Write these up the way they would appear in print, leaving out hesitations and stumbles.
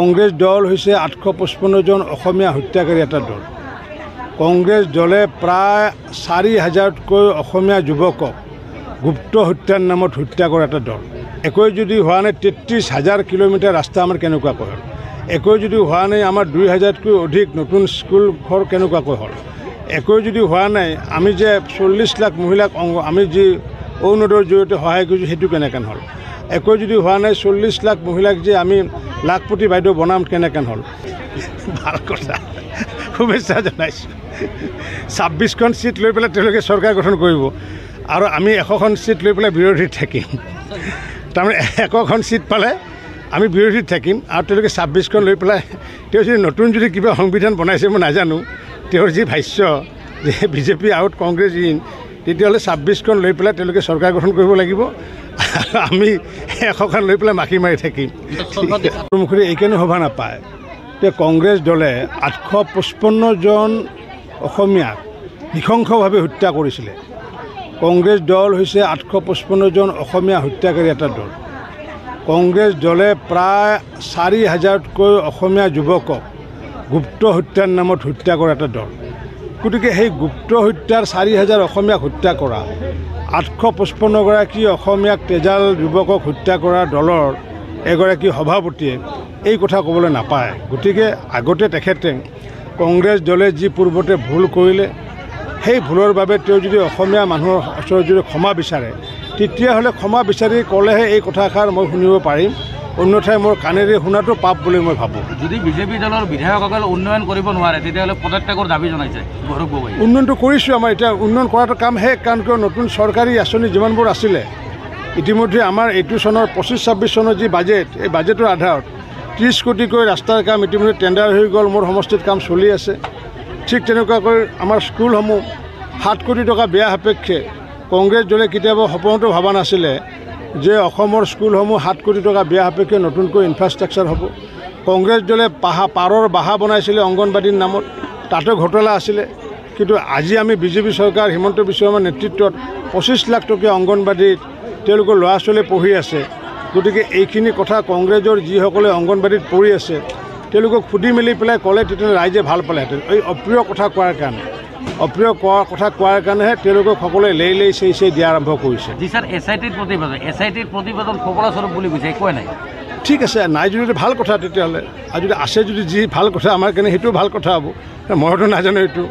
কংগ্ৰেছ দল হৈছে 855 জন অসমীয়া হত্যাকাৰী এটা দল। কংগ্ৰেছ দলে প্ৰায় 4000তকৈ অসমীয়া যুৱকক গুপ্ত হত্যাৰ নামত হত্যা কৰা এটা দল। একোৱে যদি হোৱা নাই 33,000 কিলোমিটাৰ ৰাস্তা আমাৰ কেনেকুৱাকৈ হ'ল। একোৱে যদি হোৱা নাই আমাৰ 2000তকৈ অধিক নতুন স্কুল ঘৰ কেনেকুৱাকৈ হ'ল। একোৱে যদি হোৱা নাই আমি যে 40 লাখ মহিলাক আমি যি অৰুণোদয়ৰ জৰিয়তে সহায় কৰিছোঁ সেইটো কেনেকৈ হ'ল। একো যদি হোৱা নাই 40 লাখ মহিলাক যে আমি লাখপতি বাইদেউ বনাম কেনেকৈ হ'ল। ভাল কথা, শুভেচ্ছা জনাইছোঁ। 26খন চিট লৈ পেলাই তেওঁলোকে চৰকাৰ গঠন কৰিব আৰু আমি 100খন চিট লৈ পেলাই বিৰোধীত থাকিম। তাৰমানে 100খন চিট পালে আমি বিৰোধীত থাকিম আৰু তেওঁলোকে 26খন লৈ পেলাই তেওঁ যদি নতুন যদি কিবা সংবিধান বনাইছে মই নাজানো, তেওঁৰ যি ভাষ্য যে বিজেপি আউট কংগ্ৰেছ ইন, তেতিয়াহ'লে 26খন লৈ পেলাই তেওঁলোকে চৰকাৰ গঠন কৰিব লাগিব আৰু আমি 100খন লৈ পেলাই মাখি মাৰি থাকিম। মুখেৰে এইকাৰণে সভা নাপায় যে কংগ্ৰেছ দলে 855 জন অসমীয়াক নৃশংসভাৱে হত্যা কৰিছিলে। কংগ্ৰেছ দল হৈছে 855 জন অসমীয়া হত্যাকাৰী এটা দল। কংগ্ৰেছ দলে প্ৰায় 4000তকৈ অসমীয়া যুৱকক গুপ্ত হত্যাৰ নামত হত্যা কৰা এটা দল। গতিকে সেই গুপ্ত হত্যাৰ 4000 অসমীয়াক হত্যা কৰা 855গৰাকী অসমীয়াক তেজাল যুৱকক হত্যা কৰা দলৰ এগৰাকী সভাপতিয়ে এই কথা ক'বলৈ নাপায়। গতিকে আগতে তেখেতে কংগ্ৰেছ দলে যি পূৰ্বতে ভুল কৰিলে সেই ভুলৰ বাবে তেওঁ যদি অসমীয়া মানুহৰ ওচৰত যদি ক্ষমা বিচাৰে তেতিয়াহ'লে ক্ষমা বিচাৰি ক'লেহে এই কথাষাৰ মই শুনিব পাৰিম, অন্যথাই মোৰ কাণেৰে শুনাটো পাপ বুলি মই ভাবোঁ। যদি বিজেপি দলৰ বিধায়কসকলে উন্নয়ন কৰিব নোৱাৰে তেতিয়াহ'লে পদত্যাগৰ দাবী জনাইছে গৌৰৱ গগৈ। উন্নয়নটো কৰিছোঁ, আমাৰ এতিয়া উন্নয়ন কৰাটো কাম শেষ, কাৰণ কিয় নতুন চৰকাৰী আঁচনি যিমানবোৰ আছিলে ইতিমধ্যে আমাৰ এইটো চনৰ 25-26 চনৰ যি বাজেট, এই বাজেটৰ আধাৰত 30 কোটিকৈ ৰাস্তাৰ কাম ইতিমধ্যে টেণ্ডাৰ হৈ গ'ল, মোৰ সমষ্টিত কাম চলি আছে। ঠিক তেনেকুৱাকৈ আমাৰ স্কুলসমূহ 7 কোটি টকা ব্যয় সাপেক্ষে কংগ্ৰেছ দলে কেতিয়াবা সপোনতো ভবা নাছিলে যে অসমৰ স্কুলসমূহ 7 কোটি টকা ব্যয় সাপেক্ষে নতুনকৈ ইনফ্ৰাষ্ট্ৰাকচাৰ হ'ব। কংগ্ৰেছ দলে পাৰৰ বাহা বনাইছিলে অংগনবাদীৰ নামত, তাতো ঘোটালা আছিলে। কিন্তু আজি আমি বিজেপি চৰকাৰ হিমন্ত বিশ্ব শৰ্মাৰ নেতৃত্বত 25 লাখ টকীয়া অংগনবাদীত তেওঁলোকৰ ল'ৰা ছোৱালী পঢ়ি আছে। গতিকে এইখিনি কথা কংগ্ৰেছৰ যিসকলে অংগনবাদীত পঢ়ি আছে তেওঁলোকক সুধি মেলি পেলাই ক'লে তেতিয়াহ'লে ৰাইজে ভাল পালেহেঁতেন। এই অপ্ৰিয় কথা কোৱাৰ কাৰণে, অপ্ৰিয় কথা কোৱাৰ কাৰণেহে তেওঁলোকক সকলোৱে লেই চেই দিয়া আৰম্ভ কৰিছে। জি ছাৰ, এছ আই টিৰ প্ৰতিবেদন ফকৰাস্বৰূপ বুলি কৈছে, একোৱে নাই। ঠিক আছে, নাই যদি ভাল কথা তেতিয়াহ'লে, আৰু যদি আছে যদি যি ভাল কথা আমাৰ কাৰণে সেইটোও ভাল কথা হ'ব। মইতো নাজানো এইটো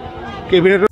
কেবিনেটত